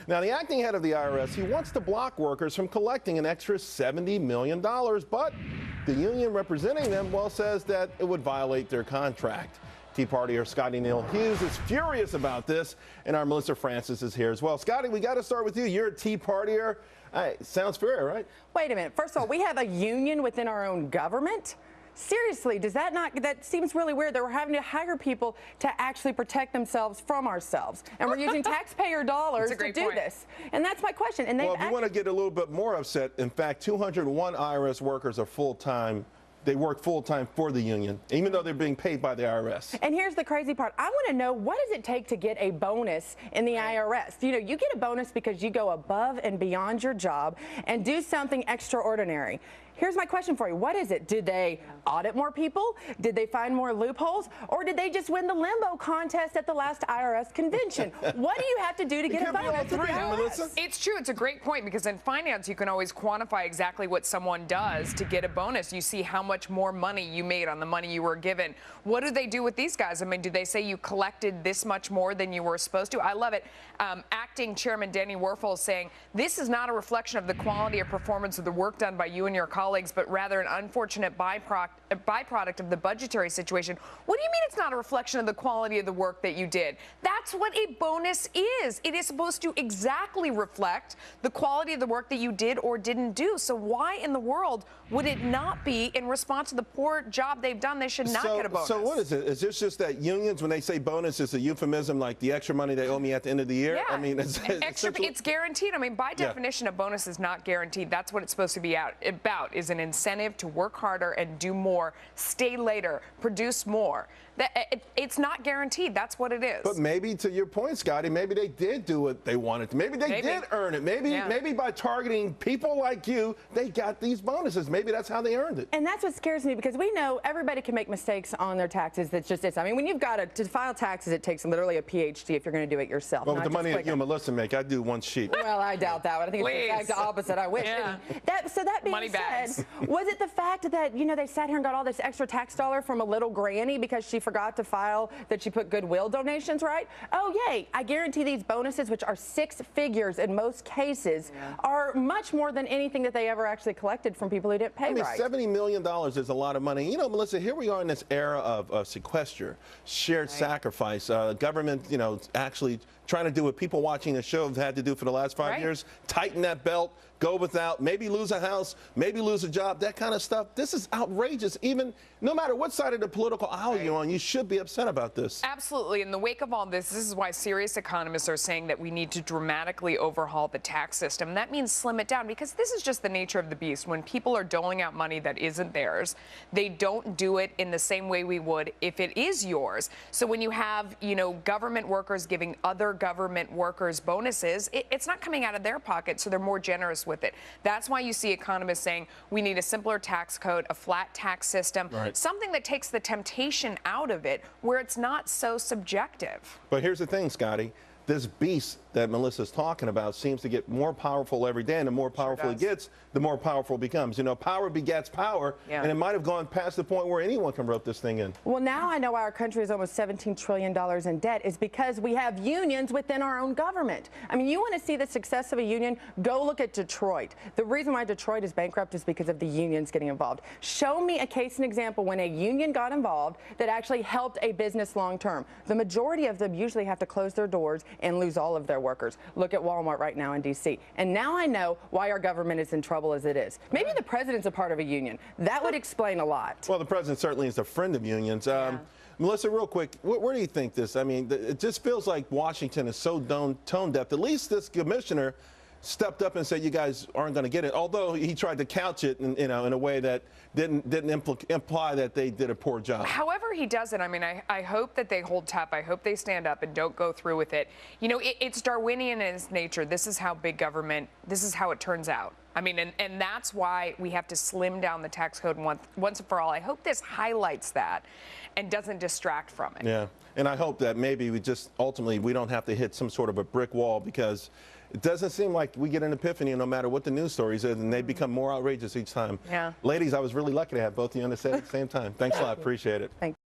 Now, the acting head of the IRS, he wants to block workers from collecting an extra $70 million, but the union representing them, well, says that it would violate their contract. Tea Partier Scottie Hughes is furious about this, and our Melissa Francis is here as well. Scottie, we got to start with you. You're a Tea Partier. Sounds fair, right? Wait a minute. First of all, we have a union within our own government? Seriously, does that not, that seems really weird that we're having to hire people to actually protect themselves from ourselves. And we're using taxpayer dollars to do this. And that's my question. And well, if you want to get a little bit more upset, in fact, 201 IRS workers are full-time. They work full-time for the union, even though they're being paid by the IRS. And here's the crazy part. I want to know, what does it take to get a bonus in the IRS? You know, you get a bonus because you go above and beyond your job and do something extraordinary. Here's my question for you. What is it? Did they audit more people? Did they find more loopholes? Or did they just win the limbo contest at the last IRS convention? What do you have to do to get a bonus? It's true. It's a great point, because in finance, you can always quantify exactly what someone does to get a bonus. You see how much more money you made on the money you were given. What do they do with these guys? I mean, do they say you collected this much more than you were supposed to? I love it. Acting Chairman Danny Werfel is saying, this is not a reflection of the quality or performance of the work done by you and your colleagues, but rather an unfortunate byproduct of the budgetary situation. What do you mean it's not a reflection of the quality of the work that you did? That's what a bonus is. It is supposed to exactly reflect the quality of the work that you did or didn't do. So why in the world would it not be in response to the poor job they've done? They should not get a bonus. So what is it? Is this just that unions, when they say bonus, is a euphemism like the extra money they owe me at the end of the year? Yeah. I mean, it's guaranteed. I mean, by definition, a bonus is not guaranteed. That's what it's supposed to be about, is an incentive to work harder and do more, stay later, produce more. It's not guaranteed. That's what it is. But maybe, to your point, Scottie, maybe they did do what they wanted to. Maybe they did earn it. Maybe by targeting people like you, they got these bonuses. Maybe that's how they earned it. And that's what scares me, because we know everybody can make mistakes on their taxes. That's just it. I mean, when you've got to file taxes, it takes literally a PhD if you're going to do it yourself. Well, with the money that you and Melissa make, I do one sheet. Well, I doubt that one. I think it's the exact opposite. I wish. Yeah. So that being said, was it the fact that, you know, they sat here and got all this extra tax dollar from a little granny because she forgot to file that she put goodwill donations, right? Oh, yay. I guarantee these bonuses, which are 6 figures in most cases, are much more than anything that they ever actually collected from people who didn't pay right. $70 million is a lot of money. You know, Melissa, here we are in this era of sequester, shared sacrifice, government, you know, actually trying to do what people watching the show have had to do for the last 5 years, tighten that belt, go without, maybe lose a house, maybe lose a job, that kind of stuff. This is outrageous. Even no matter what side of the political aisle you're on, you should be upset about this. Absolutely. In the wake of all this is why serious economists are saying that we need to dramatically overhaul the tax system. That means slim it down, because this is just the nature of the beast. When people are doling out money that isn't theirs, they don't do it in the same way we would if it is yours. So when you have, you know, government workers giving other government workers bonuses, it's not coming out of their pocket, so they're more generous with it. That's why you see economists saying we need a simpler tax code, a flat tax system, something that takes the temptation out of it, where it's not so subjective. But here's the thing, Scottie. This beast that Melissa's talking about seems to get more powerful every day, and the more powerful it gets, the more powerful it becomes. You know, power begets power, and it might have gone past the point where anyone can rope this thing in. Well, now I know why our country is almost $17 trillion in debt, is because we have unions within our own government. I mean, you want to see the success of a union? Go look at Detroit. The reason why Detroit is bankrupt is because of the unions getting involved. Show me a case and example when a union got involved that actually helped a business long term. The majority of them usually have to close their doors and lose all of their workers. Look at Walmart right now in D.C. And now I know why our government is in trouble as it is. Maybe the president's a part of a union. That would explain a lot. Well, the president certainly is a friend of unions. Melissa, real quick, where do you think this? I mean, it just feels like Washington is so tone deaf. At least this commissioner stepped up and said, you guys aren't going to get it, although he tried to couch it in a way that didn't imply that they did a poor job. However he does it, I mean, I hope that they hold tough. I hope they stand up and don't go through with it. You know, it's Darwinian in its nature. This is how big government, this is how it turns out. I mean, and that's why we have to slim down the tax code once and for all. I hope this highlights that and doesn't distract from it. Yeah, and I hope that maybe ultimately we don't have to hit some sort of a brick wall, because it doesn't seem like we get an epiphany no matter what the news stories is, and they become more outrageous each time. Yeah. Ladies, I was really lucky to have both of you on the set at the same time. Thanks a lot. Appreciate it. Thank you.